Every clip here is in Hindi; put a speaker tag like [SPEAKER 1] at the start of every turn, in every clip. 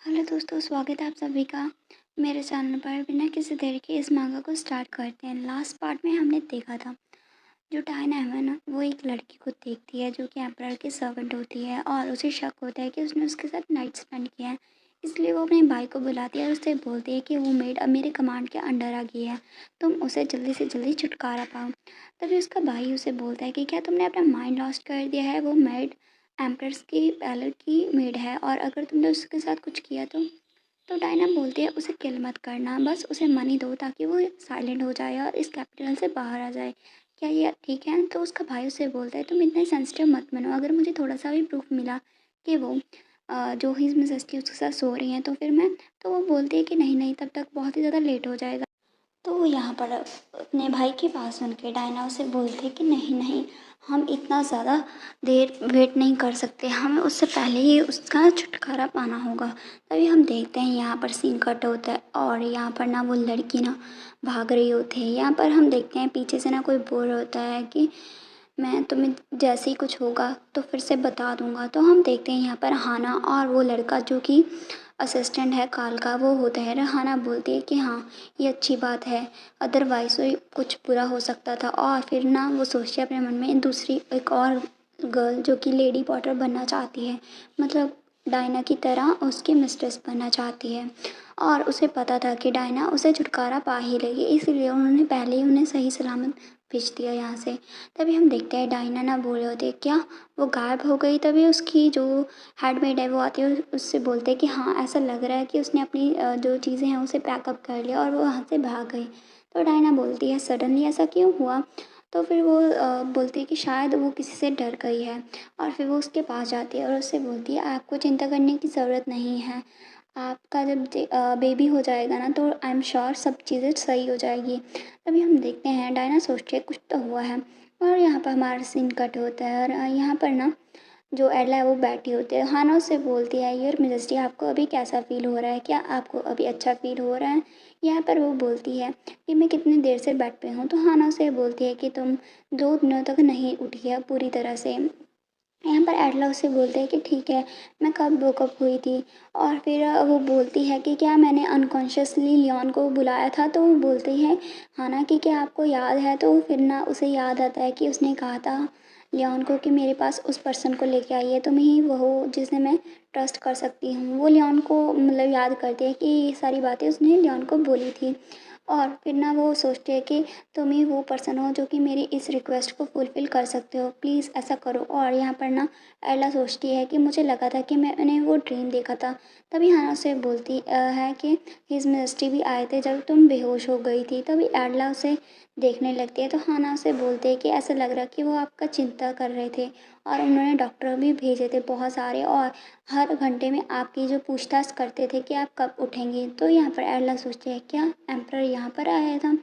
[SPEAKER 1] हेलो दोस्तों, स्वागत है आप सभी का मेरे चैनल पर। बिना किसी देर के इस मांगा को स्टार्ट करते हैं। लास्ट पार्ट में हमने देखा था जो डायना है ना, वो एक लड़की को देखती है जो कि एम्परर की सर्वेंट होती है और उसे शक होता है कि उसने उसके साथ नाइट स्पेंड किया है। इसलिए वो अपने भाई को बुलाती है और उससे बोलती है कि वो मेड अब मेरे कमांड के अंडर आ गई है, तुम उसे जल्दी से जल्दी छुटकारा पाओ। तभी उसका भाई उसे बोलता है कि क्या तुमने अपना माइंड लॉस्ट कर दिया है, वो मेड एम्प्रस की पैलेट की मेड है और अगर तुमने उसके साथ कुछ किया तो डायना बोलती है उसे किल मत करना, बस उसे मनी दो ताकि वो साइलेंट हो जाए और इस कैपिटल से बाहर आ जाए। क्या ये ठीक है? तो उसका भाई उससे बोलता है तुम इतने सेंसिटिव मत बनो, अगर मुझे थोड़ा सा भी प्रूफ मिला कि वो जो हिज मिसेस उसके साथ सो रही हैं तो फिर मैं तो वो बोलती है कि नहीं नहीं, तब तक बहुत ही ज़्यादा लेट हो जाएगा। तो वो यहाँ पर अपने भाई की बात सुन के डायना उसे बोलते कि नहीं नहीं, हम इतना ज़्यादा देर वेट नहीं कर सकते, हमें उससे पहले ही उसका छुटकारा पाना होगा। तभी हम देखते हैं यहाँ पर सीन कट होता है और यहाँ पर ना वो लड़की ना भाग रही होती है। यहाँ पर हम देखते हैं पीछे से ना कोई बोल होता है कि मैं तुम्हें जैसे ही कुछ होगा तो फिर से बता दूंगा। तो हम देखते हैं यहाँ पर हाना और वो लड़का जो कि असिस्टेंट है काल का वो होता है। हाना बोलती है कि हाँ, ये अच्छी बात है, अदरवाइज तो कुछ बुरा हो सकता था। और फिर ना वो सोचती है अपने मन में दूसरी एक और गर्ल जो कि लेडी पॉटर बनना चाहती है, मतलब डायना की तरह उसकी मिस्ट्रेस बनना चाहती है। और उसे पता था कि डायना उसे छुटकारा पा ही लेगी, इसलिए उन्होंने पहले ही उन्हें सही सलामत भेज दिया यहाँ से। तभी हम देखते हैं डायना ना बोले होते क्या वो गायब हो गई। तभी उसकी जो हेडमेड है वो आती है, उससे बोलते हैं कि हाँ, ऐसा लग रहा है कि उसने अपनी जो चीज़ें हैं उसे पैकअप कर लिया और वो वहाँ से भाग गई। तो डायना बोलती है सडनली ऐसा क्यों हुआ। तो फिर वो बोलती है कि शायद वो किसी से डर गई है। और फिर वो उसके पास जाती है और उससे बोलती है आपको चिंता करने की ज़रूरत नहीं है, आपका जब बेबी हो जाएगा ना तो आई एम श्योर सब चीज़ें सही हो जाएगी। तभी हम देखते हैं डायना सोचती है कुछ तो हुआ है। और यहाँ पर हमारा सीन कट होता है और यहाँ पर ना जो एडला है वो बैठी होती है। हाना उससे बोलती है योर मेजेस्टी, आपको अभी कैसा फ़ील हो रहा है, क्या आपको अभी अच्छा फ़ील हो रहा है। यहाँ पर वो बोलती है कि मैं कितनी देर से बेड पे हूँ। तो हाना उसे बोलती है कि तुम 2 दिनों तक नहीं उठी है पूरी तरह से। यहाँ पर एडला उससे बोलते हैं कि ठीक है, मैं कब वोकअप हुई थी। और फिर वो बोलती है कि क्या मैंने अनकॉन्शियसली लियोन को बुलाया था। तो वो बोलती है हाना कि क्या आपको याद है। तो फिर ना उसे याद आता है कि उसने कहा था लियोन को कि मेरे पास उस पर्सन को लेके आई है, तुम ही वो हो जिसे मैं ट्रस्ट कर सकती हूँ। वो लियोन को मतलब याद करती है कि ये सारी बातें उसने लियोन को बोली थी। और फिर ना वो सोचती है कि तुम ही वो पर्सन हो जो कि मेरी इस रिक्वेस्ट को फुलफ़िल कर सकते हो, प्लीज़ ऐसा करो। और यहाँ पर ना एला सोचती है कि मुझे लगा था कि मैंने वो ड्रीम देखा था। तभी हाना उसे बोलती है कि हिज मिनिस्ट्री भी आए थे जब तुम बेहोश हो गई थी। तभी एडला उसे देखने लगती है। तो हाना उसे बोलते हैं कि ऐसा लग रहा कि वो आपका चिंता कर रहे थे और उन्होंने डॉक्टर भी भेजे थे बहुत सारे, और हर घंटे में आपकी जो पूछताछ करते थे कि आप कब उठेंगी। तो यहाँ पर एडला सोचते हैं क्या एम्प्रर यहाँ पर आया था।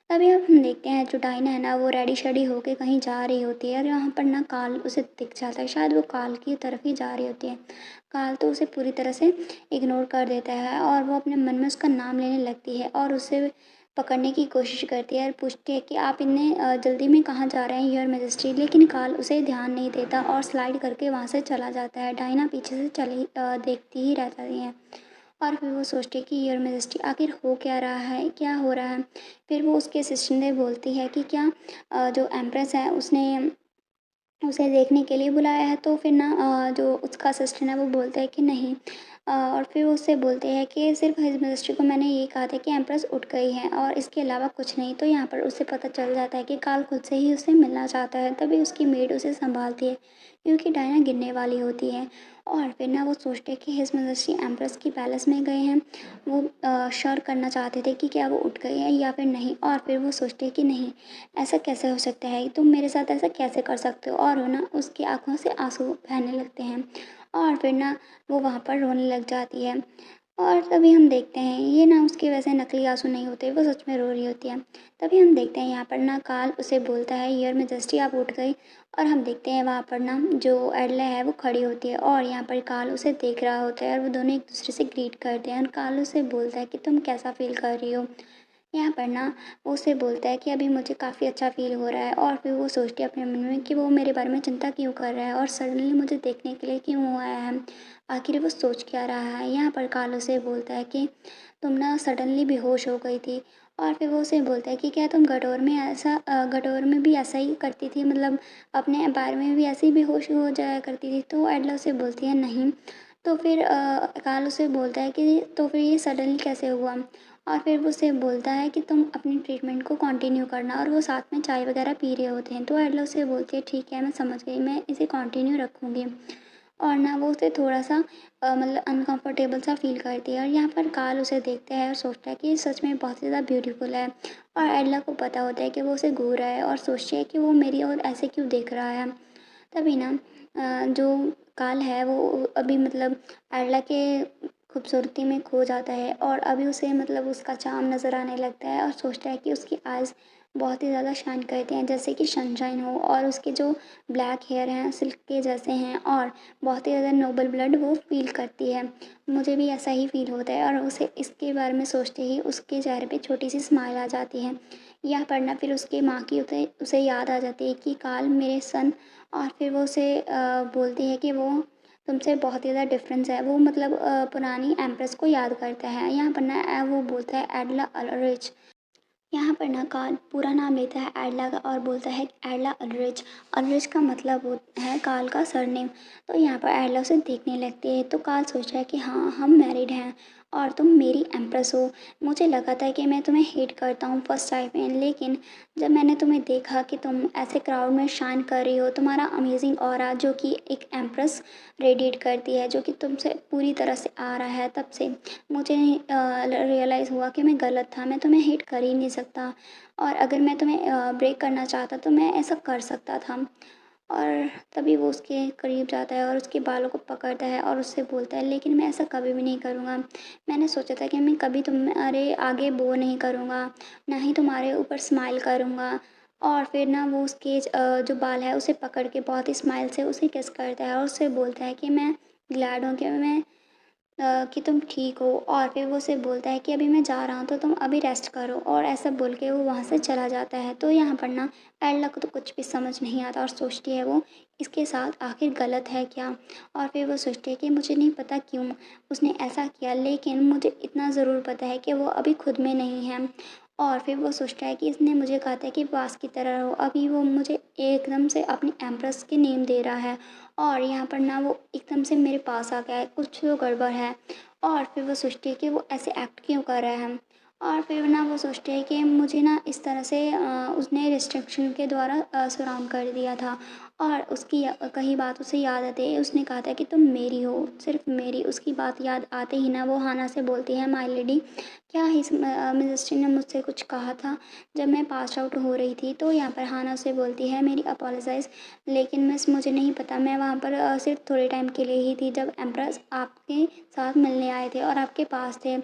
[SPEAKER 1] तभी अब हम देखते हैं जो डायना है ना वो रेडी शेडी होके कहीं जा रही होती है और यहाँ पर ना काल उसे दिख जाता है, शायद वो काल की तरफ ही जा रही होती है। काल तो उसे पूरी तरह से इग्नोर कर देता है और वो अपने मन में उसका नाम लेने लगती है और उसे पकड़ने की कोशिश करती है और पूछती है कि आप इतने जल्दी में कहाँ जा रहे हैं योर मैजेस्टी। लेकिन काल उसे ध्यान नहीं देता और स्लाइड करके वहाँ से चला जाता है। डायना पीछे से देखती ही रह जाती है। और फिर वो सोचती है कि योर मैजेस्टी आखिर हो क्या रहा है, क्या हो रहा है। फिर वो उसके असिस्टेंट से बोलती है कि क्या जो एम्प्रेस है उसने उसे देखने के लिए बुलाया है। तो फिर ना जो उसका असिस्टेंट है वो बोलता है कि नहीं। और फिर वो उससे बोलते हैं कि सिर्फ हिज मिनिस्ट्री को मैंने ये कहा था कि एम्प्रेस उठ गई है और इसके अलावा कुछ नहीं। तो यहाँ पर उसे पता चल जाता है कि काल खुद से ही उससे मिलना चाहता है। तभी उसकी मेड उसे संभालती है क्योंकि डायना गिरने वाली होती है। और फिर ना वो सोचते हैं कि हिज मिनिस्ट्री एम्प्रेस की पैलेस में गए हैं, वो श्योर करना चाहते थे कि क्या वो उठ गई है या फिर नहीं। और फिर वो सोचते हैं कि नहीं, ऐसा कैसे हो सकता है, तुम मेरे साथ ऐसा कैसे कर सकते हो। और वो ना उसकी आंखों से आंसू बहने लगते हैं और फिर ना वो वहाँ पर रोने लग जाती है। और तभी हम देखते हैं ये ना उसके वैसे नकली आंसू नहीं होते, वो सच में रो रही होती है। तभी हम देखते हैं यहाँ पर ना काल उसे बोलता है योर मैजेस्टी आप उठ गई। और हम देखते हैं वहाँ पर ना जो एडला है वो खड़ी होती है और यहाँ पर काल उसे देख रहा होता है और वो दोनों एक दूसरे से ग्रीट करते हैं और काल उसे बोलता है कि तुम कैसा फील कर रही हो। यहाँ पर ना वो उससे बोलता है कि अभी मुझे काफ़ी अच्छा फ़ील हो रहा है और फिर वो सोचती है अपने मन में कि वो मेरे बारे में चिंता क्यों कर रहा है और सडनली मुझे देखने के लिए क्यों आया है। आखिर वो सोच क्या रहा है। यहाँ पर काल उसे बोलता है कि तुम ना सडनली बेहोश हो गई थी और फिर वो उसे बोलता है कि क्या तुम गटोर में भी ऐसा ही करती थी, मतलब अपने बारे में भी ऐसे ही बेहोश हो जाया करती थी। तो एडला उसे बोलती है नहीं। तो फिर काल उसे बोलता है कि तो फिर ये सडनली कैसे हुआ। और फिर वो उसे बोलता है कि तुम अपनी ट्रीटमेंट को कंटिन्यू करना और वो साथ में चाय वगैरह पी रहे होते हैं। तो एडला उसे बोलती है ठीक है, मैं समझ गई, मैं इसे कंटिन्यू रखूँगी। और ना वो उसे थोड़ा-सा मतलब अनकंफर्टेबल सा फ़ील करती है और यहाँ पर कार्ल उसे देखता है और सोचता है कि ये सच में बहुत ज़्यादा ब्यूटीफुल है। और एडला को पता होता है कि वो उसे घूर रहा है और सोचती है कि वो मेरी ओर ऐसे क्यों देख रहा है। तभी ना जो काल है वो अभी मतलब एडला के खूबसूरती में खो जाता है और अभी उसे मतलब उसका चार्म नज़र आने लगता है और सोचता है कि उसकी आइज़ बहुत ही ज़्यादा शाइन करती हैं जैसे कि सनशाइन हो और उसके जो ब्लैक हेयर हैं सिल्क के जैसे हैं और बहुत ही ज़्यादा नोबल ब्लड वो फ़ील करती है। मुझे भी ऐसा ही फ़ील होता है और उसे इसके बारे में सोचते ही उसके चेहरे पे छोटी-सी स्माइल आ जाती है। यह पढ़ना फिर उसकी माँ की उसे उसे याद आ जाती है कि काल मेरे सन। और फिर वो उसे बोलती है कि वो तुमसे बहुत ही ज़्यादा डिफ़रेंस है। वो मतलब पुरानी एम्प्रेस को याद करता है। यहाँ पर ना वो बोलता है एडला अल्रिच। यहाँ पर ना कार्ल पूरा नाम लेता है एडला का और बोलता है एडला अल्ड्रिच। अल्ड्रिच का मतलब है कार्ल का सरनेम। तो यहाँ पर एडला उसे देखने लगती है तो कार्ल सोचता है कि हाँ हम मैरिड हैं और तुम मेरी एम्प्रेस हो। मुझे लगा था कि मैं तुम्हें हेट करता हूँ फर्स्ट टाइम में, लेकिन जब मैंने तुम्हें देखा कि तुम ऐसे क्राउड में शाइन कर रही हो, तुम्हारा अमेजिंग ऑरा जो कि एक एम्प्रेस रेडिएट करती है जो कि तुमसे पूरी तरह से आ रहा है, तब से मुझे रियलाइज़ हुआ कि मैं गलत था, मैं तुम्हें हिट कर ही नहीं सकता और अगर मैं तुम्हें ब्रेक करना चाहता तो मैं ऐसा कर सकता था। और तभी वो उसके करीब जाता है और उसके बालों को पकड़ता है और उससे बोलता है लेकिन मैं ऐसा कभी भी नहीं करूँगा। मैंने सोचा था कि मैं कभी तुम्हारे आगे बो नहीं करूँगा, ना ही तुम्हारे ऊपर स्माइल करूँगा। और फिर ना वो उसके जो बाल है उसे पकड़ के बहुत ही स्माइल से उसे किस करता है और उससे बोलता है कि मैं ग्लैड हूँ कि तुम ठीक हो। और फिर वो उसे बोलता है कि अभी मैं जा रहा हूँ तो तुम अभी रेस्ट करो और ऐसा बोल के वो वहाँ से चला जाता है। तो यहाँ पर ना एल्ला को तो कुछ भी समझ नहीं आता और सोचती है वो इसके साथ आखिर गलत है क्या। और फिर वो सोचती है कि मुझे नहीं पता क्यों उसने ऐसा किया, लेकिन मुझे इतना ज़रूर पता है कि वो अभी खुद में नहीं है। और फिर वो सोचता है कि इसने मुझे कहा था कि पास की तरह रहो, अभी वो मुझे एकदम से अपनी एम्प्रेस के नेम दे रहा है और यहाँ पर ना वो एकदम से मेरे पास आ गया है, कुछ तो गड़बड़ है। और फिर वो सोचती है कि वो ऐसे एक्ट क्यों कर रहा है। और फिर ना वो सोचती है कि मुझे ना इस तरह से उसने रिस्ट्रिक्शन के द्वारा सराउंड कर दिया था और उसकी कही बात उसे याद आती है। उसने कहा था कि तुम मेरी हो, सिर्फ मेरी। उसकी बात याद आते ही ना वो हाना से बोलती है माय लेडी, क्या हिज मिनिस्ट्री ने मुझसे कुछ कहा था जब मैं पास आउट हो रही थी। तो यहाँ पर हाना से बोलती है मेरी अपोलोजाइज़, लेकिन मिस मुझे नहीं पता, मैं वहाँ पर सिर्फ थोड़े टाइम के लिए ही थी जब एम्प्रेस आपके साथ मिलने आए थे और आपके पास थे।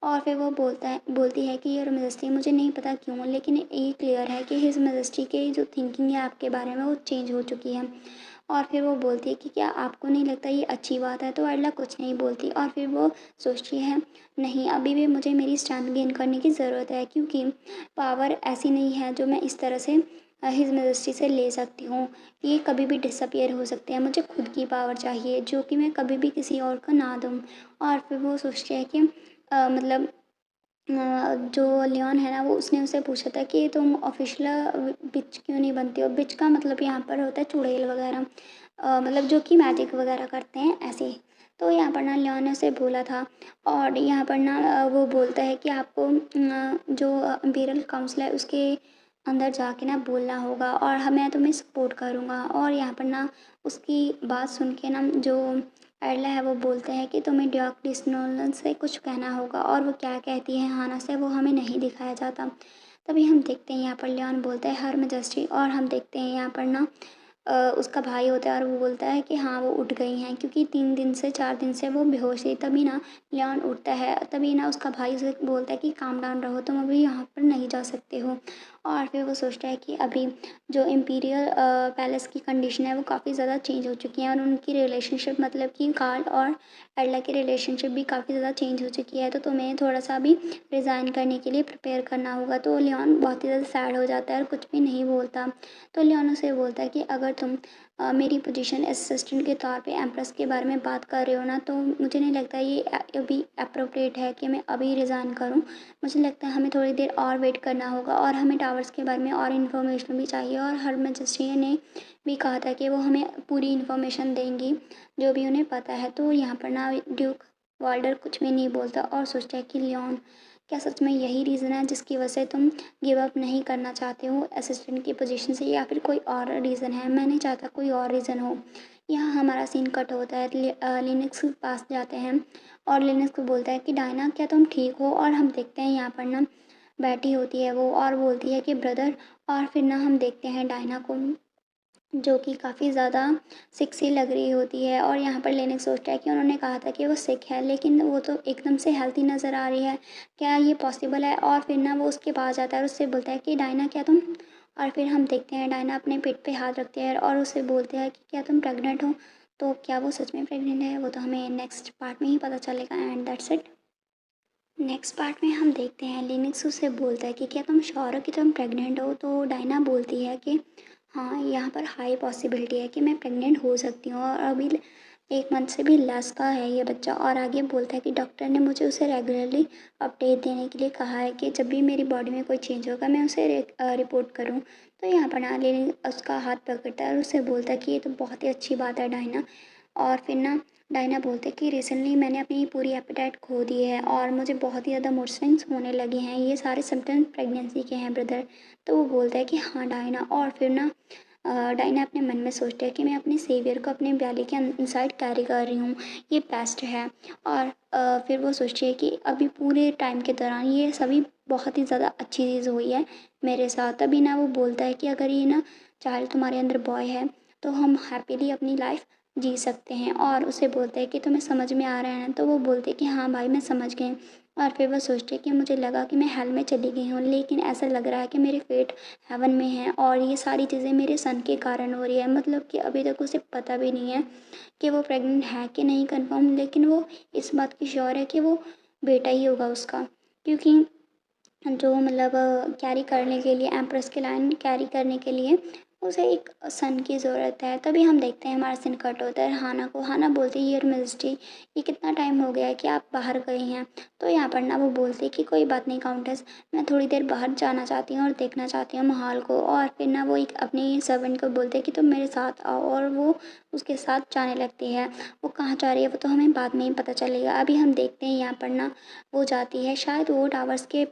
[SPEAKER 1] और फिर वो बोलती है कि योर मेजेस्टी मुझे नहीं पता क्यों, लेकिन ये क्लियर है कि हिज मेजेस्टी की जो थिंकिंग है आपके बारे में वो चेंज हो चुकी है। और फिर वो बोलती है कि क्या आपको नहीं लगता ये अच्छी बात है। तो एडला कुछ नहीं बोलती और फिर वो सोचती है नहीं, अभी भी मुझे मेरी स्ट्रेंथ गेन करने की ज़रूरत है, क्योंकि पावर ऐसी नहीं है जो मैं इस तरह से हिज मेजेस्टी से ले सकती हूँ। ये कभी भी डिसअपियर हो सकते हैं, मुझे खुद की पावर चाहिए जो कि मैं कभी भी किसी और को ना दूँ। और फिर वो सोचती है कि मतलब जो लियोन है ना वो उसने उससे पूछा था कि तुम ऑफिशियल बिच क्यों नहीं बनती हो। बिच का मतलब यहाँ पर होता है चुड़ैल वगैरह, मतलब जो कि मैजिक वगैरह करते हैं ऐसे। तो यहाँ पर ना लियोन ने उसे बोला था और यहाँ पर ना वो बोलता है कि आपको जो इम्पीरियल काउंसिल है उसके अंदर जाके ना बोलना होगा और मैं तुम्हें सपोर्ट करूँगा। और यहाँ पर ना उसकी बात सुन के ना जो एडला है वो बोलते हैं कि तुम्हें डॉक डिस्नोलन से कुछ कहना होगा और वो क्या कहती है हाना से वो हमें नहीं दिखाया जाता। तभी हम देखते हैं यहाँ पर लियोन बोलता है हर मेजेस्टी और हम देखते हैं यहाँ पर ना उसका भाई होता है और वो बोलता है कि हाँ वो उठ गई हैं, क्योंकि 3 दिन से 4 दिन से वो बेहोश थी। तभी ना लियोन उठता है, तभी ना उसका भाई उसे बोलता है कि काम डाउन रहो, तुम अभी यहाँ पर नहीं जा सकते हो। और फिर वो सोचता है कि अभी जो इम्पीरियल पैलेस की कंडीशन है वो काफ़ी ज़्यादा चेंज हो चुकी है, और उनकी रिलेशनशिप मतलब कि कार्ल और एल्डा की रिलेशनशिप भी काफ़ी ज़्यादा चेंज हो चुकी है, तो तुम्हें थोड़ा सा भी रिज़ाइन करने के लिए प्रिपेयर करना होगा। तो लियोन बहुत ही ज़्यादा सैड हो जाता है और कुछ भी नहीं बोलता। तो लियोन उसे बोलता है कि अगर तुम मेरी पोजीशन असिस्टेंट के तौर पे एम्प्रेस के बारे में बात कर रहे हो ना, तो मुझे नहीं लगता ये अभी अप्रोप्रिएट है कि मैं अभी रिज़ाइन करूँ। मुझे लगता है हमें थोड़ी देर और वेट करना होगा, और हमें टावर्स के बारे में और इन्फॉर्मेशन भी चाहिए, और हर मैजिस्ट्री ने भी कहा था कि वो हमें पूरी इन्फॉर्मेशन देंगी जो भी उन्हें पता है। तो यहाँ पर ना ड्यूक वाल्डर कुछ भी नहीं बोलता और सोचता है कि लियोन, क्या सच में यही रीज़न है जिसकी वजह से तुम गिव अप नहीं करना चाहते हो असिस्टेंट की पोजीशन से, या फिर कोई और रीज़न है? मैं नहीं चाहता कोई और रीज़न हो। यहाँ हमारा सीन कट होता है, लिनक्स के पास जाते हैं और लिनक्स को बोलता है कि डायना क्या तुम ठीक हो? और हम देखते हैं यहाँ पर ना बैठी होती है वो और बोलती है कि ब्रदर। और फिर ना हम देखते हैं डायना को जो कि काफ़ी ज़्यादा सिक सी लग रही होती है, और यहाँ पर लेनिक सोचता है कि उन्होंने कहा था कि वो सिक है, लेकिन वो तो एकदम से हेल्थी नज़र आ रही है, क्या ये पॉसिबल है? और फिर ना वो उसके पास जाता है और उससे बोलता है कि डायना क्या तुम। और फिर हम देखते हैं डायना अपने पेट पे हाथ रखते हैं और उससे बोलते हैं कि क्या तुम प्रेग्नेंट हो? तो क्या वो सच में प्रेग्नेंट है, वो तो हमें नेक्स्ट पार्ट में ही पता चलेगा। And that's it. Next part में हम देखते हैं लिनक्स उससे बोलता है कि क्या तुम श्योर हो कि तुम प्रेग्नेंट हो? तो डायना बोलती है कि हाँ, यहाँ पर हाई पॉसिबिलिटी है कि मैं प्रेग्नेंट हो सकती हूँ, और अभी 1 मंथ से भी लेस का है ये बच्चा। और आगे बोलता है कि डॉक्टर ने मुझे उसे रेगुलरली अपडेट देने के लिए कहा है कि जब भी मेरी बॉडी में कोई चेंज होगा मैं उसे रिपोर्ट करूँ। तो यहाँ पर ना लिनक्स उसका हाथ पकड़ता है और उससे बोलता है कि ये तो बहुत ही अच्छी बात है डायना। और फिर ना डायना बोलते हैं कि रिसेंटली मैंने अपनी पूरी एपेटाइट खो दी है और मुझे बहुत ही ज़्यादा मूड स्विंग्स होने लगे हैं, ये सारे सिम्टम्स प्रेगनेंसी के हैं ब्रदर। तो वो बोलता है कि हाँ डायना। और फिर ना डायना अपने मन में सोचता है कि मैं अपने सेवियर को अपने ब्याली के इनसाइड कैरी कर रही हूँ, ये बेस्ट है। और फिर वो सोचती है कि अभी पूरे टाइम के दौरान ये सभी बहुत ही ज़्यादा अच्छी चीज़ हुई है मेरे साथ। तभी ना वो बोलता है कि अगर ये ना चाइल्ड तुम्हारे अंदर बॉय है तो हम हैप्पीली अपनी लाइफ जी सकते हैं। और उसे बोलते हैं कि तुम्हें समझ में आ रहा है ना? तो वो बोलते हैं कि हाँ भाई मैं समझ गई। और फिर वो सोचते हैं कि मुझे लगा कि मैं हेल में चली गई हूँ, लेकिन ऐसा लग रहा है कि मेरे फेट हेवन में है, और ये सारी चीज़ें मेरे सन के कारण हो रही है। मतलब कि अभी तक उसे पता भी नहीं है कि वो प्रेग्नेंट है कि नहीं कंफर्म, लेकिन वो इस बात की श्योर है कि वो बेटा ही होगा उसका, क्योंकि जो मतलब कैरी करने के लिए एम्प्रेस की लाइन कैरी करने के लिए उसे एक सन की ज़रूरत है। तभी हम देखते हैं हमारा सीन कट होता है हाना को। हाना बोलती है योर मैजेस्टी, ये कितना टाइम हो गया है कि आप बाहर गए हैं? तो यहाँ पर ना वो बोलती है कि कोई बात नहीं काउंटेस, मैं थोड़ी देर बाहर जाना चाहती हूँ और देखना चाहती हूँ माहौल को। और फिर ना वो एक अपनी सर्वेंट को बोलते हैं कि तुम मेरे साथ आओ, और वो उसके साथ जाने लगती है। वो कहाँ जा रही है वो तो हमें बाद में ही पता चलेगा। अभी हम देखते हैं यहाँ पर ना वो जाती है, शायद वो टावर्स के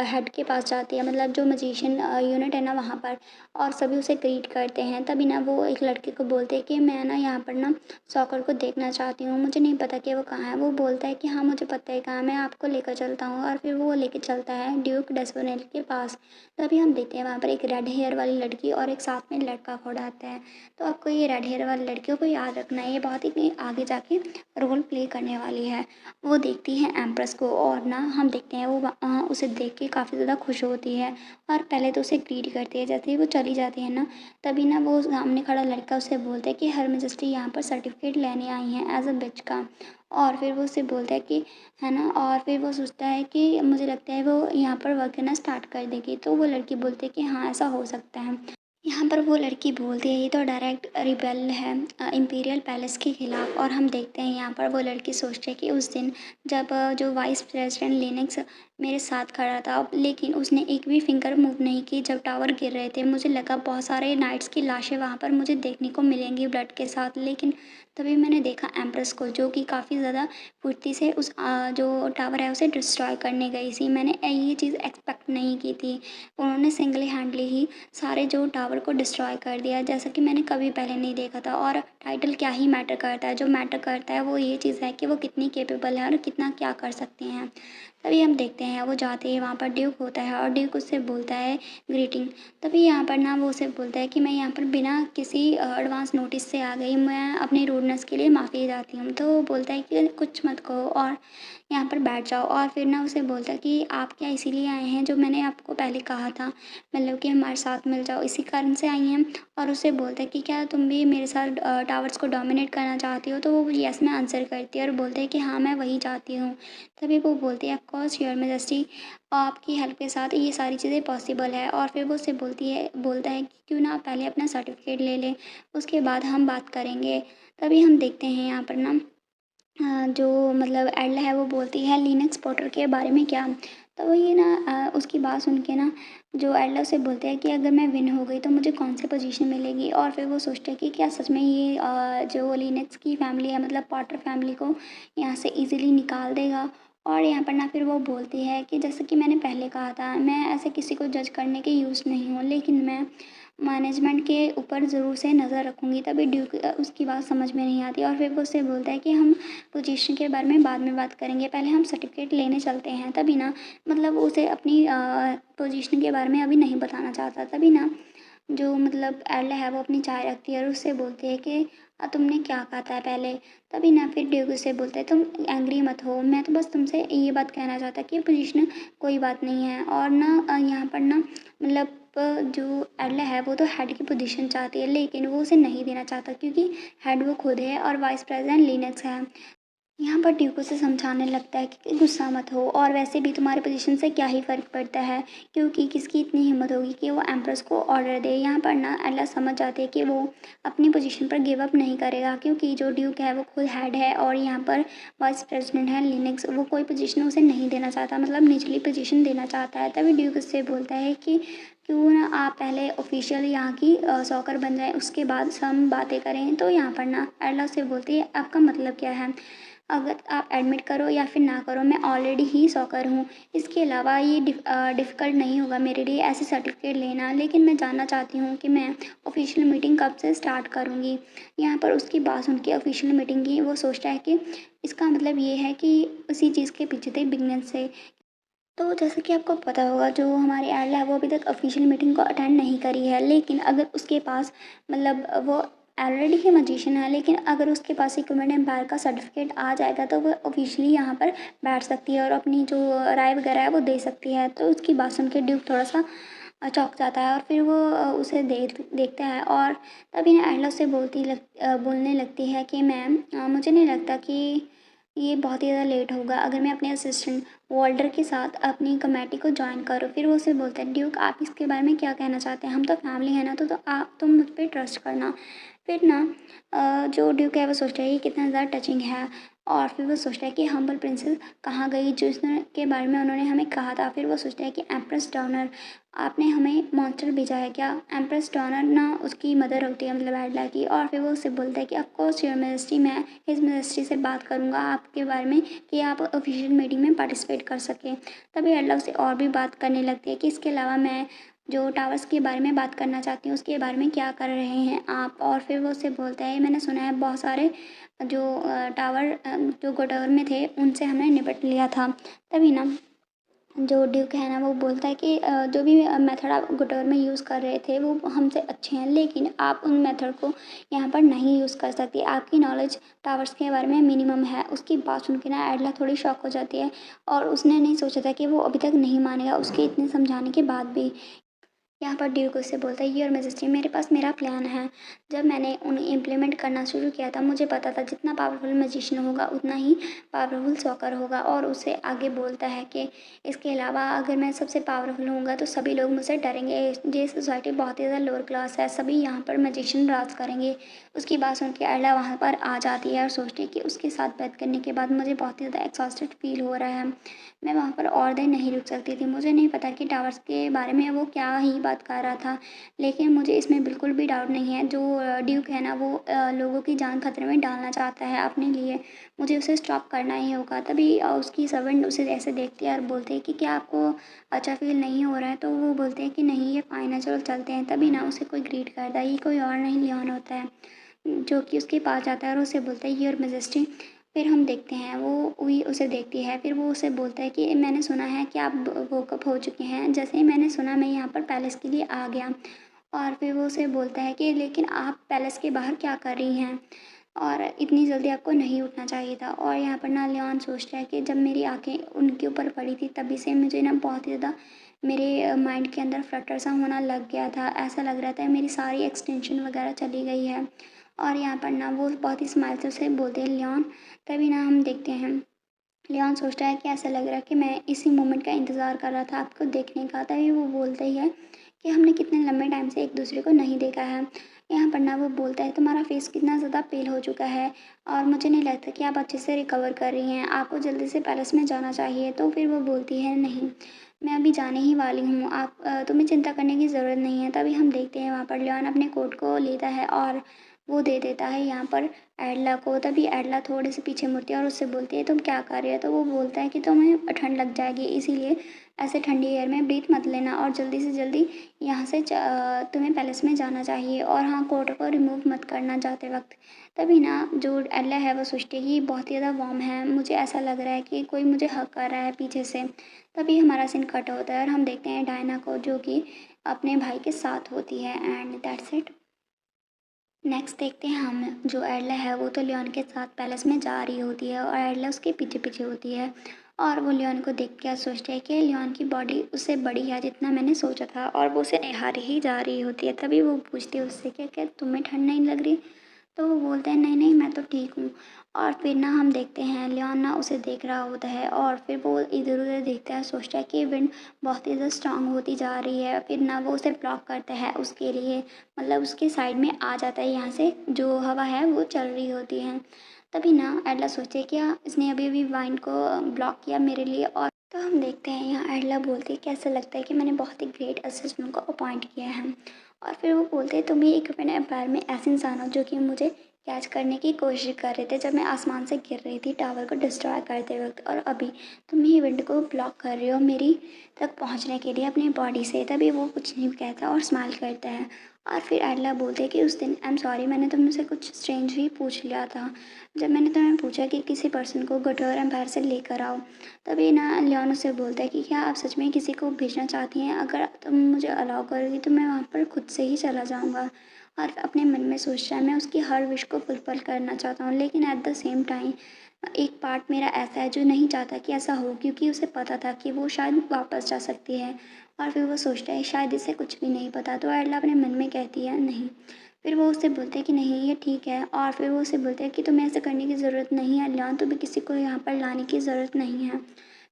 [SPEAKER 1] हेड के पास जाती है, मतलब जो मजिशियन यूनिट है ना वहाँ पर, और सभी उसे ग्रीट करते हैं। तभी ना वो एक लड़के को बोलते हैं कि मैं ना यहाँ पर ना सॉकर को देखना चाहती हूँ, मुझे नहीं पता कि वो कहाँ है। वो बोलता है कि हाँ मुझे पता है कहाँ, मैं आपको लेकर चलता हूँ। और फिर वो लेकर चलता है ड्यूक डेस्पोनेल के पास। तभी हम देखते हैं वहाँ पर एक रेड हेयर वाली लड़की और एक साथ में लड़का खड़ा आता है। तो आपको ये रेड हेयर वाली लड़कियों को याद रखना है, ये बहुत ही आगे जाके रोल प्ले करने वाली है। वो देखती है एम्प्रेस को, और ना हम देखते हैं वो उसे देख के काफ़ी ज़्यादा खुश होती है, और पहले तो उसे ग्रीट करती है। जैसे ही वो चली जाती है ना, तभी ना वो सामने खड़ा लड़का उसे बोलता है कि हर मैजेस्टी यहाँ पर सर्टिफिकेट लेने आई हैं एज अ बिच का। और फिर वो उससे बोलता है कि है ना, और फिर वो सोचता है कि मुझे लगता है वो यहाँ पर वर्क करना स्टार्ट कर देगी। तो वो लड़की बोलती है कि हाँ ऐसा हो सकता है। यहाँ पर वो लड़की बोलती है ये तो डायरेक्ट रिबेल है इम्पीरियल पैलेस के ख़िलाफ़। और हम देखते हैं यहाँ पर वो लड़की सोचती है कि उस दिन जब जो वाइस प्रेसिडेंट लिनक्स मेरे साथ खड़ा था, लेकिन उसने एक भी फिंगर मूव नहीं की जब टावर गिर रहे थे। मुझे लगा बहुत सारे नाइट्स की लाशें वहाँ पर मुझे देखने को मिलेंगी ब्लड के साथ, लेकिन तभी मैंने देखा एम्प्रेस को, जो कि काफ़ी ज़्यादा फुर्ती से उस जो टावर है उसे डिस्ट्रॉय करने गई थी। मैंने ये चीज़ एक्सपेक्ट नहीं की थी। उन्होंने सिंगल हैंडली ही सारे जो टावर को डिस्ट्रॉय कर दिया, जैसा कि मैंने कभी पहले नहीं देखा था। और टाइटल क्या ही मैटर करता है, जो मैटर करता है वो ये चीज़ है कि वो कितनी कैपेबल है और कितना क्या कर सकते हैं। तभी हम देखते देखते हैं, वो जाते हैं वहाँ पर ड्यूक होता है और ड्यूक उससे बोलता है ग्रीटिंग। तभी यहाँ पर ना वो उसे बोलता है कि मैं यहाँ पर बिना किसी एडवांस नोटिस से आ गई, मैं अपनी रूडनेस के लिए माफ़ी चाहती हूँ। तो वो बोलता है कि कुछ मत कहो और यहाँ पर बैठ जाओ, और फिर ना उसे बोलता है कि आप क्या इसीलिए आए हैं जो मैंने आपको पहले कहा था, मतलब कि हमारे साथ मिल जाओ, इसी कारण से आई हैं। और उसे बोलता है कि क्या तुम भी मेरे साथ टावर्स को डोमिनेट करना चाहती हो? तो वो यस में आंसर करती है और बोलते हैं कि हाँ, मैं वही चाहती हूँ। तभी वो बोलती है ऑफ कोर्स योर मैजेस्टी, आपकी हेल्प के साथ ये सारी चीज़ें पॉसिबल है। और फिर वो उससे बोलता है कि क्यों ना आप पहले अपना सर्टिफिकेट ले लें, उसके बाद हम बात करेंगे। तभी हम देखते हैं यहाँ पर ना जो मतलब एल्डा है वो बोलती है लिनक्स पोर्टर के बारे में क्या? तो वो ये ना उसकी बात सुन के ना जो एल्डा उसे बोलते हैं कि अगर मैं विन हो गई तो मुझे कौन सी पोजीशन मिलेगी? और फिर वो सोचता है कि क्या सच में ये जो लिनक्स की फैमिली है, मतलब पॉटर फैमिली को यहाँ से इजीली निकाल देगा। और यहाँ पर ना फिर वो बोलती है कि जैसे कि मैंने पहले कहा था, मैं ऐसे किसी को जज करने के यूज़ नहीं हूँ, लेकिन मैं मैनेजमेंट के ऊपर ज़रूर से नज़र रखूँगी। तभी ड्यूक उसकी बात समझ में नहीं आती और फिर वो उससे बोलता है कि हम पोजीशन के बारे में बाद में बात करेंगे, पहले हम सर्टिफिकेट लेने चलते हैं। तभी ना मतलब उसे अपनी पोजीशन के बारे में अभी नहीं बताना चाहता। तभी ना जो मतलब एल्डा है वो अपनी चाय रखती है और उससे बोलती है कि तुमने क्या कहा था पहले? तभी ना फिर ड्यूक उससे बोलता है तुम एंग्री मत हो, मैं तो बस तुमसे ये बात कहना चाहता कि पोजीशन कोई बात नहीं है। और ना यहाँ पर ना मतलब जो एल्डा है वो तो हेड की पोजीशन चाहती है, लेकिन वो उसे नहीं देना चाहता क्योंकि हेड वो खुद है और वाइस प्रेसिडेंट लिनक्स है। यहाँ पर ड्यूक उसे समझाने लगता है कि गुस्सा मत हो, और वैसे भी तुम्हारे पोजीशन से क्या ही फ़र्क पड़ता है, क्योंकि किसकी इतनी हिम्मत होगी कि वो एम्प्रेस को ऑर्डर दे। यहाँ पर ना एल्ला समझ जाती है कि वो अपनी पोजीशन पर गिव अप नहीं करेगा, क्योंकि जो ड्यूक है वो खुद हेड है और यहाँ पर वाइस प्रेसिडेंट है लिनक्स, वो कोई पोजीशन उसे नहीं देना चाहता, मतलब निचली पोजीशन देना चाहता है। तभी ड्यूक उससे बोलता है कि क्यों ना आप पहले ऑफिशियल यहाँ की सॉकर बन जाए, उसके बाद हम बातें करें। तो यहाँ पर ना एल्ला से बोलती है आपका मतलब क्या है? अगर आप एडमिट करो या फिर ना करो, मैं ऑलरेडी ही सॉकर हूँ। इसके अलावा ये डिफ़िकल्ट नहीं होगा मेरे लिए ऐसे सर्टिफिकेट लेना, लेकिन मैं जानना चाहती हूँ कि मैं ऑफिशियल मीटिंग कब से स्टार्ट करूँगी। यहाँ पर उसकी बात सुन के ऑफिशियल मीटिंग की वो सोचता है कि इसका मतलब ये है कि उसी चीज़ के पीछे थे बिगनर से। तो जैसे कि आपको पता होगा जो हमारी एडला है वो अभी तक ऑफिशियल मीटिंग को अटेंड नहीं करी है, लेकिन अगर उसके पास मतलब वो ऑलरेडी ही मजिशियन है, लेकिन अगर उसके पास इक्विपमेंट एम्पायर का सर्टिफिकेट आ जाएगा तो वो ऑफिशियली यहाँ पर बैठ सकती है और अपनी जो राय वगैरह है वो दे सकती है। तो उसकी बात सुन के ड्यूक थोड़ा सा चौंक जाता है और फिर वो उसे देखता है और तभी ना एडला उससे बोलने लगती है कि मैम मुझे नहीं लगता कि ये बहुत ही ज़्यादा लेट होगा अगर मैं अपने असिस्टेंट वॉल्टर के साथ अपनी कमेटी को ज्वाइन करो। फिर वो उसे बोलता है ड्यूक आप इसके बारे में क्या कहना चाहते हैं? हम तो फैमिली है ना, तो आप तुम मुझ पे ट्रस्ट करना। फिर ना जो ड्यूक है वो सोचता है ये कितना ज़्यादा टचिंग है, और फिर वो सोचता है कि हम्बल प्रिंसेस कहाँ गई जिसने के बारे में उन्होंने हमें कहा था। फिर वो सोचता है कि एम्प्रेस डॉनर आपने हमें मॉन्स्टर भेजा है क्या? एम्प्रेस डॉनर ना उसकी मदर होती है, मतलब एडला की। और फिर वो उससे बोलता है कि ऑफ कोर्स योर मैजेस्टी, मैं हिज मैजेस्टी से बात करूँगा आपके बारे में कि आप ऑफिशियल मीटिंग में पार्टिसिपेट कर सकें। तभी एडला उससे और भी बात करने लगती है कि इसके अलावा मैं जो टावर्स के बारे में बात करना चाहती हूँ उसके बारे में क्या कर रहे हैं आप? और फिर वो उससे बोलता है मैंने सुना है बहुत सारे जो टावर जो गोटावर में थे उनसे हमने निपट लिया था। तभी ना जो ड्यूक है ना वो बोलता है कि जो भी मेथड आप गुटोर में यूज़ कर रहे थे वो हमसे अच्छे हैं, लेकिन आप उन मेथड को यहाँ पर नहीं यूज़ कर सकती, आपकी नॉलेज टावर्स के बारे में मिनिमम है। उसकी बात सुन के ना एडला थोड़ी शॉक हो जाती है और उसने नहीं सोचा था कि वो अभी तक नहीं मानेगा उसके इतने समझाने के बाद भी। यहाँ पर ड्यूक उससे बोलता है योर मैजेस्टी मेरे पास मेरा प्लान है। जब मैंने उन्हें इम्प्लीमेंट करना शुरू किया था मुझे पता था जितना पावरफुल मैजिशियन होगा उतना ही पावरफुल सॉकर होगा। और उसे आगे बोलता है कि इसके अलावा अगर मैं सबसे पावरफुल होऊंगा तो सभी लोग मुझसे डरेंगे, ये सोसाइटी बहुत ही ज़्यादा लोअर क्लास है, सभी यहाँ पर मैजिशियन राज करेंगे। उसकी बात सुन के एला वहाँ पर आ जाती है और सोचती है कि उसके साथ बात करने के बाद मुझे बहुत ही ज़्यादा एक्सॉस्टेड फील हो रहा है, मैं वहाँ पर और देर नहीं रुक सकती थी। मुझे नहीं पता कि टावर्स के बारे में वो क्या ही बात कर रहा था, लेकिन मुझे इसमें बिल्कुल भी डाउट नहीं है जो ड्यूक है ना वो लोगों की जान खतरे में डालना चाहता है अपने लिए, मुझे उसे स्टॉप करना ही होगा। तभी उसकी सर्वेंट उसे ऐसे देखती है और बोलते हैं कि क्या आपको अच्छा फील नहीं हो रहा है? तो वो बोलते हैं कि नहीं ये फाइन है, चलो चलते हैं। तभी ना उसे कोई ग्रीट करता है, ये कोई और नहीं लियोन होता है जो कि उसके पास जाता है और उसे बोलता है योर मैजेस्टी फिर हम देखते हैं वो वही उसे देखती है, फिर वो उसे बोलता है कि मैंने सुना है कि आप वोकअप हो चुके हैं। जैसे ही मैंने सुना मैं यहाँ पर पैलेस के लिए आ गया। और फिर वो उसे बोलता है कि लेकिन आप पैलेस के बाहर क्या कर रही हैं? और इतनी जल्दी आपको नहीं उठना चाहिए था। और यहाँ पर ना लियोन सोचता है कि जब मेरी आँखें उनके ऊपर पड़ी थी तभी से मुझे ना बहुत ही ज़्यादा मेरे माइंड के अंदर फ्लटर सा होना लग गया था। ऐसा लग रहा था मेरी सारी एक्सटेंशन वगैरह चली गई है। और यहाँ पर ना वो बहुत ही स्माइल से उसे बोलते हैं लियोन। तभी ना हम देखते हैं लियोन सोचता है कि ऐसा लग रहा है कि मैं इसी मोमेंट का इंतज़ार कर रहा था आपको देखने का। तभी वो बोलता ही है कि हमने कितने लंबे टाइम से एक दूसरे को नहीं देखा है। यहाँ पर ना वो बोलता है तुम्हारा फेस कितना ज़्यादा पेल हो चुका है और मुझे नहीं लगता कि आप अच्छे से रिकवर कर रही हैं, आपको जल्दी से पैलेस में जाना चाहिए। तो फिर वो बोलती है नहीं, मैं अभी जाने ही वाली हूँ, आप तुम्हें चिंता करने की ज़रूरत नहीं है। तभी हम देखते हैं वहाँ पर लियोन अपने कोट को लेता है और वो दे देता है यहाँ पर एडला को। तभी एडला थोड़े से पीछे मुड़ती है और उससे बोलती है तुम क्या कर रही हो? तो वो बोलता है कि तुम्हें ठंड लग जाएगी, इसीलिए ऐसे ठंडी एयर में ब्रीथ मत लेना और जल्दी से जल्दी यहाँ से तुम्हें पैलेस में जाना चाहिए। और हाँ, कोट को रिमूव मत करना जाते वक्त। तभी ना जो एडला है वो सोचती है कि बहुत ही ज़्यादा वार्म है, मुझे ऐसा लग रहा है कि कोई मुझे हक कर रहा है पीछे से। तभी हमारा सीन कट होता है और हम देखते हैं डायना को जो कि अपने भाई के साथ होती है। And that's it. नेक्स्ट देखते हैं हम जो एडला है वो तो लियोन के साथ पैलेस में जा रही होती है और एडला उसके पीछे पीछे होती है। और वो लियोन को देख के सोचते है कि लियोन की बॉडी उससे बड़ी है जितना मैंने सोचा था और वो उसे निहार ही जा रही होती है। तभी वो पूछती है उससे कि क्या तुम्हें ठंड नहीं लग रही? तो वो बोलते हैं नहीं नहीं मैं तो ठीक हूँ। और फिर ना हम देखते हैं लियोन ना उसे देख रहा होता है और फिर वो इधर उधर देखता है, सोचता है कि विंड बहुत ही ज़्यादा स्ट्रांग होती जा रही है। फिर ना वो उसे ब्लॉक करता है उसके लिए, मतलब उसके साइड में आ जाता है, यहाँ से जो हवा है वो चल रही होती है। तभी ना एडला सोचते है कि हाँ इसने अभी अभी वाइन को ब्लॉक किया मेरे लिए। और तो हम देखते हैं यहाँ एडला बोलती है कि ऐसा लगता है कि मैंने बहुत ही ग्रेट असिस्टेंट को अपॉइंट किया है। और फिर वो बोलते हैं तुम ही एक अपने एम्पायर में ऐसे इंसान हो जो कि मुझे कैच करने की कोशिश कर रहे थे जब मैं आसमान से गिर रही थी टावर को डिस्ट्रॉय करते वक्त, और अभी तुम ही विंड को ब्लॉक कर रहे हो मेरी तक पहुंचने के लिए अपनी बॉडी से। तभी वो कुछ नहीं कहता और स्माइल करता है। और फिर एडला बोलते हैं कि उस दिन आई एम सॉरी, मैंने तुमसे कुछ स्ट्रेंज ही पूछ लिया था जब मैंने तुम्हें पूछा कि किसी पर्सन को गटोर एम्पायर से लेकर आओ। तभी ना लियोन उससे बोलता है कि क्या आप सच में किसी को भेजना चाहती हैं? अगर तुम मुझे अलाउ करोगी तो मैं वहाँ पर खुद से ही चला जाऊँगा। और अपने मन में सोचता है मैं उसकी हर विश को फुलफिल करना चाहता हूँ, लेकिन एट द सेम टाइम एक पार्ट मेरा ऐसा है जो नहीं चाहता कि ऐसा हो, क्योंकि उसे पता था कि वो शायद वापस जा सकती है। और फिर वो सोचता है शायद इसे कुछ भी नहीं पता। तो एडला अपने मन में कहती है नहीं। फिर वो उससे बोलते हैं कि नहीं ये ठीक है। और फिर वो उससे बोलते हैं कि तुम्हें ऐसा करने की ज़रूरत नहीं है लियोन, तुम्हें किसी को यहाँ पर लाने की ज़रूरत नहीं है।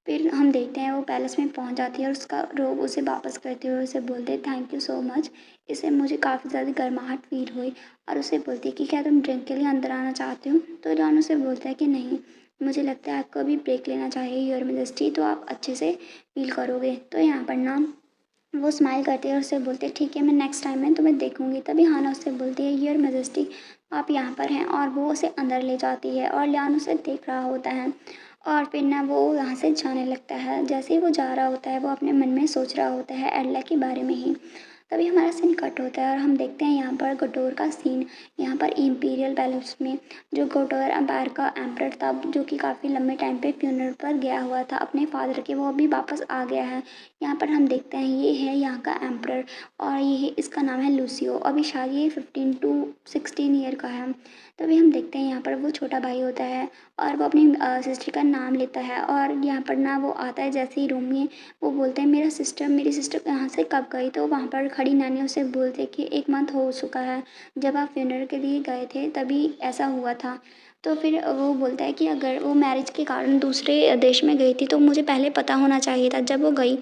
[SPEAKER 1] फिर हम देखते हैं वो पैलेस में पहुंच जाती है और उसका रोब उसे वापस करते हुए उसे बोलते हैं थैंक यू सो मच, इससे मुझे काफ़ी ज़्यादा गर्माहट फील हुई। और उसे बोलती है कि क्या तुम ड्रिंक के लिए अंदर आना चाहते हो? तो जॉन उसे बोलता है कि नहीं, मुझे लगता है आपको अभी ब्रेक लेना चाहिए योर मेजेस्टी, तो आप अच्छे से फील करोगे। तो यहाँ पर ना वो स्माइल करती है और उससे बोलती है ठीक है मैं नेक्स्ट टाइम मैं तुम्हें देखूंगी। तभी हाना उससे बोलती है योर मेजेस्टी आप यहाँ पर हैं, और वो उसे अंदर ले जाती है और लियान उसे देख रहा होता है। और फिर ना वो यहाँ से जाने लगता है। जैसे ही वो जा रहा होता है वो अपने मन में सोच रहा होता है एडला के बारे में ही। तभी हमारा सीन कट होता है और हम देखते हैं यहाँ पर गटोर का सीन। यहाँ पर इम्पीरियल पैलेस में जो गटोर एम्पायर का एम्परर था जो कि काफ़ी लंबे टाइम पे फ्यूनरल पर गया हुआ था अपने फादर के, वो अभी वापस आ गया है। यहाँ पर हम देखते हैं ये है यहाँ का एम्परर और ये इसका नाम है लूसियो। अभी शायद ये 15 to 16 ईयर का है। तभी हम देखते हैं यहाँ पर वो छोटा भाई होता है और वो अपनी सिस्टर का नाम लेता है। और यहाँ पर ना वो आता है जैसे ही रूम में, वो बोलते हैं मेरी सिस्टर यहाँ से कब गई? तो वहाँ पर खड़ी नानी उसे बोलते हैं कि 1 मंथ हो चुका है, जब आप फ्यूनरल के लिए गए थे तभी ऐसा हुआ था। तो फिर वो बोलता है कि अगर वो मैरिज के कारण दूसरे देश में गई थी तो मुझे पहले पता होना चाहिए था जब वो गई।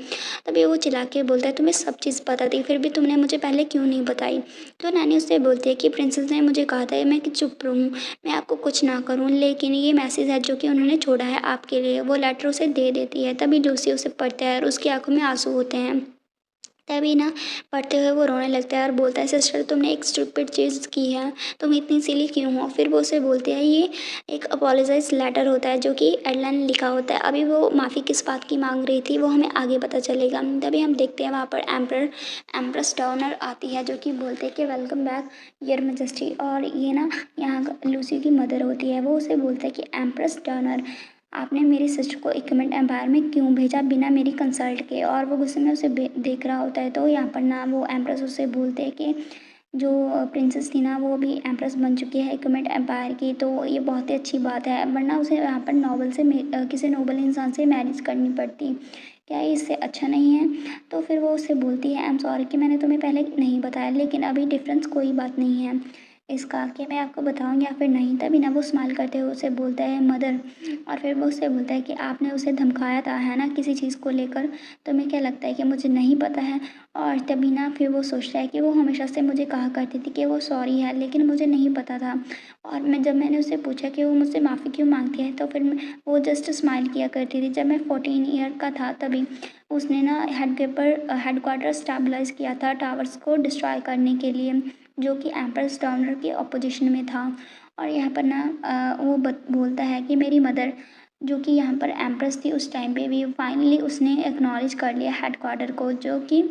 [SPEAKER 1] तभी वो चिल्ला के बोलता है तुम्हें सब चीज़ पता थी फिर भी तुमने मुझे पहले क्यों नहीं बताई? तो नानी उससे बोलती है कि प्रिंसेस ने मुझे कहा था मैं कि चुप रहूँ, मैं आपको कुछ ना करूँ, लेकिन ये मैसेज है जो कि उन्होंने छोड़ा है आपके लिए। वो लेटर उसे दे देती है। तभी लूसी उसे पढ़ता है और उसकी आंखों में आंसू होते हैं। तभी ना पढ़ते हुए वो रोने लगता है और बोलता है, सिस्टर तुमने एक स्टूपिड चीज़ की है, तुम इतनी सिली क्यों हो? फिर वो उसे बोलते हैं ये एक अपोलोजाइज़ लेटर होता है जो कि एडला ने लिखा होता है। अभी वो माफ़ी किस बात की माँग रही थी वो हमें आगे पता चलेगा। तभी हम देखते हैं वहाँ पर एम्प्रेस टर्नर आती है जो कि बोलते हैं कि वेलकम बैक योर मैजेस्टी, और ये ना यहाँ लूसी की मदर होती है। वो उसे बोलता है कि एम्प्रेस टर्नर, आपने मेरी सिस्टर को इक्विमेंट एम्पायर में क्यों भेजा बिना मेरी कंसल्ट के? और वो गुस्से में उसे देख रहा होता है। तो यहाँ पर ना वो एम्प्रेस उससे बोलते हैं कि जो प्रिंसेस थी ना वो भी एम्प्रेस बन चुकी है इक्विमेंट एम्पायर की, तो ये बहुत ही अच्छी बात है, वरना उसे यहाँ पर किसी नोबल इंसान से मैरिज करनी पड़ती। क्या ये इससे अच्छा नहीं है? तो फिर वो उससे बोलती है, आई एम सॉरी कि मैंने तुम्हें पहले नहीं बताया, लेकिन अभी डिफरेंस कोई बात नहीं है इसका कि मैं आपको बताऊँ या फिर नहीं। तभी ना वो स्माइल करते हुए उसे बोलता है, मदर। और फिर वो उससे बोलता है कि आपने उसे धमकाया था है ना किसी चीज़ को लेकर? तुम्हें क्या लगता है कि मुझे नहीं पता है? और तभी ना फिर वो सोचता है कि वो हमेशा से मुझे कहा करती थी कि वो सॉरी है, लेकिन मुझे नहीं पता था। और मैंने उससे पूछा कि वो मुझसे माफ़ी क्यों मांगती है, तो फिर वो जस्ट स्माइल किया करती थी। जब मैं 14 ईयर का था तभी उसने ना हेडक्वार्टर स्टेबलाइज किया था टावर्स को डिस्ट्रॉय करने के लिए, जो कि एम्प्रेस डाउनर के अपोजिशन में था। और यहाँ पर ना वो बोलता है कि मेरी मदर, जो कि यहाँ पर एम्प्रेस थी उस टाइम पे भी, फाइनली उसने एक्नॉलेज कर लिया हेडक्वार्टर को, जो कि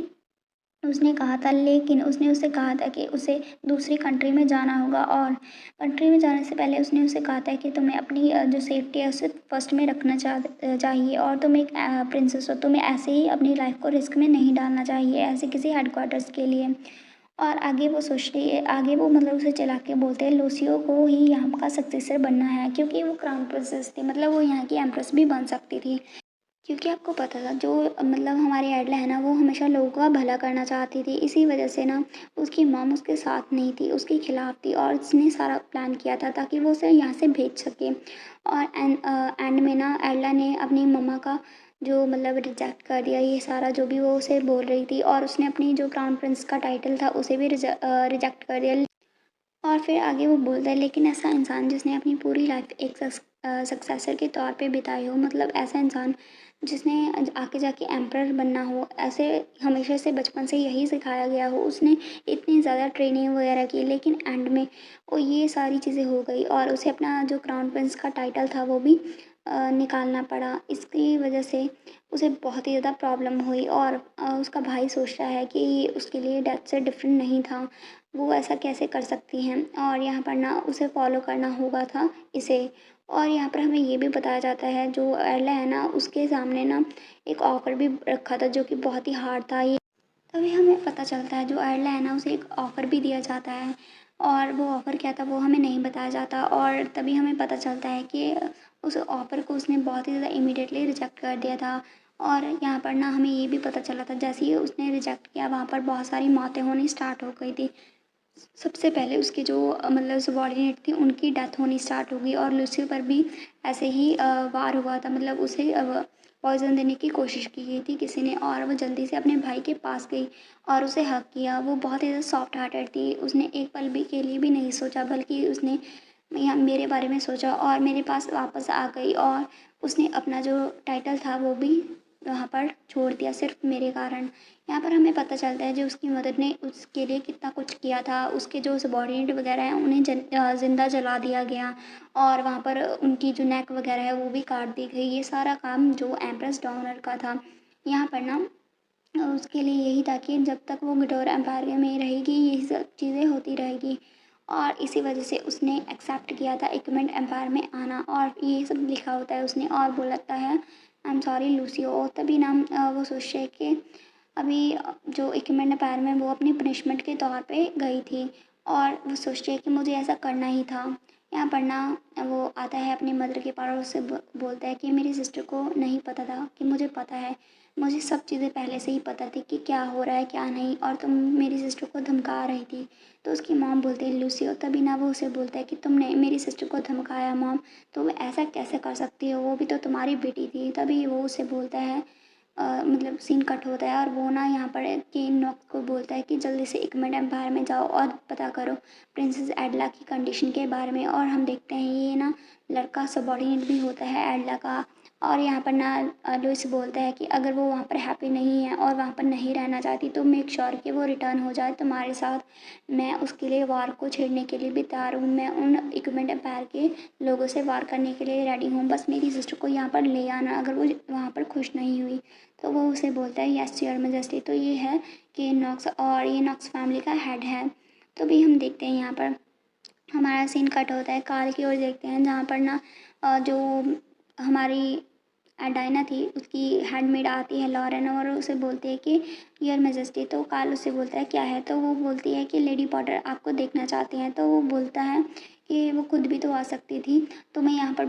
[SPEAKER 1] उसने कहा था, लेकिन उसने उसे कहा था कि उसे दूसरी कंट्री में जाना होगा, और कंट्री में जाने से पहले उसने उसे कहा था कि तुम्हें अपनी जो सेफ्टी है उसे फर्स्ट में रखना चाहिए, और तुम एक प्रिंसेस हो, तुम्हें ऐसे ही अपनी लाइफ को रिस्क में नहीं डालना चाहिए ऐसे किसी हेडक्वार्टर्स के लिए। और आगे वो सोचती है, आगे वो मतलब उसे चला के बोलते हैं लूसियो को ही यहाँ का सक्सेसर बनना है, क्योंकि वो क्राउन प्रिंसेस थी, मतलब वो यहाँ की एम्प्रेस भी बन सकती थी। क्योंकि आपको पता था जो मतलब हमारी एडला है ना वो हमेशा लोगों का भला करना चाहती थी, इसी वजह से ना उसकी मॉम उसके साथ नहीं थी, उसके खिलाफ थी, और उसने सारा प्लान किया था ताकि वो उसे यहाँ से भेज सके। और एंड में ना एडला ने अपनी मम्मा का जो मतलब रिजेक्ट कर दिया, ये सारा जो भी वो उसे बोल रही थी, और उसने अपनी जो क्राउन प्रिंस का टाइटल था उसे भी रिजेक्ट कर दिया। और फिर आगे वो बोलता है, लेकिन ऐसा इंसान जिसने अपनी पूरी लाइफ एक सक्सेसर के तौर पे बिताई हो, मतलब ऐसा इंसान जिसने आगे जाके एम्परर बनना हो, ऐसे हमेशा से बचपन से यही सिखाया गया हो, उसने इतनी ज़्यादा ट्रेनिंग वगैरह की, लेकिन एंड में वो ये सारी चीज़ें हो गई और उसे अपना जो क्राउन प्रिंस का टाइटल था वो भी निकालना पड़ा। इसकी वजह से उसे बहुत ही ज़्यादा प्रॉब्लम हुई, और उसका भाई सोचता है कि उसके लिए डेथ से डिफरेंट नहीं था, वो ऐसा कैसे कर सकती हैं, और यहाँ पर ना उसे फॉलो करना होगा था इसे। और यहाँ पर हमें ये भी बताया जाता है जो एला है ना उसके सामने ना एक ऑफ़र भी रखा था जो कि बहुत ही हार्ड था। ये तभी हमें पता चलता है जो एला है ना उसे एक ऑफ़र भी दिया जाता है, और वो ऑफ़र क्या था वो हमें नहीं बताया जाता, और तभी हमें पता चलता है कि उस ऑफ़र को उसने बहुत ही ज़्यादा इमीडिएटली रिजेक्ट कर दिया था। और यहाँ पर ना हमें ये भी पता चला था जैसे ही उसने रिजेक्ट किया वहाँ पर बहुत सारी मौतें होनी स्टार्ट हो गई थी। सबसे पहले उसकी जो मतलब सबॉर्डिनेट थी उनकी डेथ होनी स्टार्ट हो गई, और लूसी पर भी ऐसे ही वार हुआ था, मतलब उसे पॉइज़न देने की कोशिश की गई थी किसी ने, और वो जल्दी से अपने भाई के पास गई और उसे हग किया। वो बहुत ही ज़्यादा सॉफ्ट हार्टेड थी, उसने एक पल भी के लिए भी नहीं सोचा, बल्कि उसने या मेरे बारे में सोचा और मेरे पास वापस आ गई, और उसने अपना जो टाइटल था वो भी वहाँ पर छोड़ दिया सिर्फ मेरे कारण। यहाँ पर हमें पता चलता है जो उसकी मदर ने उसके लिए कितना कुछ किया था, उसके जो सबॉर्डिनेट वगैरह हैं उन्हें ज़िंदा जला दिया गया, और वहाँ पर उनकी जो नेक वगैरह है वो भी काट दी गई। ये सारा काम जो एम्प्रेस डाउनर का था। यहाँ पर ना उसके लिए यही था कि जब तक वो गिटोर एम्पायर में रहेगी यही सब चीज़ें होती रहेगी, और इसी वजह से उसने एक्सेप्ट किया था इक्विपमेंट एम्पायर में आना, और ये सब लिखा होता है उसने, और बोलता है आई एम सॉरी लूसियो। और तभी ना वो सोचते हैं कि अभी जो इक्विपमेंट एम्पायर में वो अपनी पनिशमेंट के तौर पे गई थी, और वो सोचती है कि मुझे ऐसा करना ही था। यहाँ पर ना वो आता है अपनी मदर के पास और उससे बोलता है कि मेरी सिस्टर को नहीं पता था कि मुझे पता है, मुझे सब चीज़ें पहले से ही पता थी कि क्या हो रहा है क्या नहीं, और तुम मेरी सिस्टर को धमका रही थी। तो उसकी मॉम बोलते हैं लूसियो, तभी ना वो उसे बोलता है कि तुमने मेरी सिस्टर को धमकाया मॉम, तो वो ऐसा कैसे कर सकती हो, वो भी तो तुम्हारी बेटी थी। तभी वो उसे बोलता है मतलब सीन कट होता है, और वो ना यहाँ पर केन नॉक्स को बोलता है कि जल्दी से इक्विपमेंट एम्पायर में जाओ और पता करो प्रिंसेस एडला की कंडीशन के बारे में। और हम देखते हैं ये ना लड़का सबॉर्डिनेट भी होता है एडला का, और यहाँ पर ना लुइस बोलता है कि अगर वो वहाँ पर हैप्पी नहीं है और वहाँ पर नहीं रहना चाहती तो मेक श्योर कि वो रिटर्न हो जाए तुम्हारे साथ। मैं उसके लिए वार को छेड़ने के लिए भी तैयार हूँ, मैं उन इक्विपमेंट एम्पायर के लोगों से वार करने के लिए रेडी हूँ, बस मेरी सिस्टर को यहाँ पर ले आना अगर वो वहाँ पर खुश नहीं हुई। तो वो उसे बोलता है यस योर मैजेस्टी। तो ये है कि नॉक्स, और ये नॉक्स फैमिली का हेड है। तो भी हम देखते हैं यहाँ पर हमारा सीन कट होता है, कार की ओर देखते हैं जहाँ पर ना जो हमारी डायना थी उसकी हैंडमेड आती है लॉरेन और उसे बोलती है कि योर मैजेस्टी। तो कार्ल उससे बोलता है क्या है, तो वो बोलती है कि लेडी पॉटर आपको देखना चाहती हैं। तो वो बोलता है कि वो खुद भी तो आ सकती थी, तो मैं यहाँ पर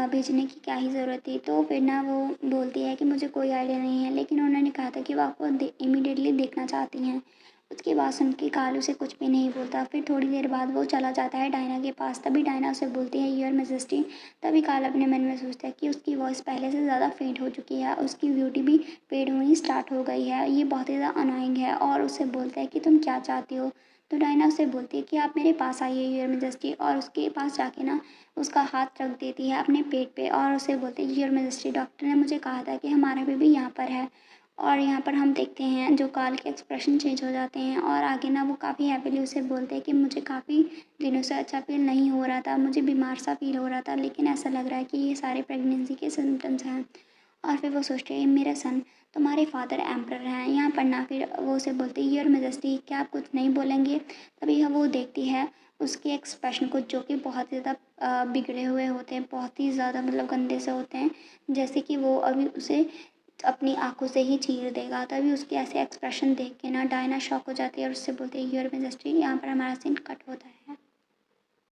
[SPEAKER 1] भेजने की क्या ही ज़रूरत थी। तो फिर ना वो बोलती है कि मुझे कोई आइडिया नहीं है, लेकिन उन्होंने कहा था कि वो आपको इमीडिएटली देखना चाहती हैं। उसकी बात सुन के कार्ल उसे कुछ भी नहीं बोलता। फिर थोड़ी देर बाद वो चला जाता है डायना के पास। तभी डायना उसे बोलती है योर मैजेस्टी। तभी कार्ल अपने मन में सोचता है कि उसकी वॉइस पहले से ज़्यादा फेंट हो चुकी है, उसकी ब्यूटी भी फेड होनी स्टार्ट हो गई है, ये बहुत ही ज़्यादा अनोइंग है। और उससे बोलता है कि तुम क्या चाहती हो। तो डायना उससे बोलती है कि आप मेरे पास आइए योर मैजेस्टी, और उसके पास जाके ना उसका हाथ रख देती है अपने पेट पे और उसे बोलती है योर मैजेस्टी डॉक्टर ने मुझे कहा था कि हमारा बेबी यहाँ पर है। और यहाँ पर हम देखते हैं जो कार्ल के एक्सप्रेशन चेंज हो जाते हैं और आगे ना वो काफ़ी हैप्पीली उसे बोलते हैं कि मुझे काफ़ी दिनों से अच्छा फील नहीं हो रहा था, मुझे बीमार सा फील हो रहा था, लेकिन ऐसा लग रहा है कि ये सारे प्रेगनेंसी के सिम्टम्स हैं। और फिर वो सोचते हैं मेरा सन, तुम्हारे फादर एम्परर हैं यहाँ पर ना। फिर वो उसे बोलती है योर मैजेस्टी क्या आप कुछ नहीं बोलेंगे। तभी वो देखती है उसके एक्सप्रेशन को जो कि बहुत ज़्यादा बिगड़े हुए होते हैं, बहुत ही ज़्यादा मतलब गंदे से होते हैं, जैसे कि वो अभी उसे अपनी आंखों से ही चीर देगा। तभी उसके ऐसे एक्सप्रेशन देख के ना डायना शॉक हो जाती है और उससे बोलती है योर मैजेस्टी। यहाँ पर हमारा सीन कट होता है।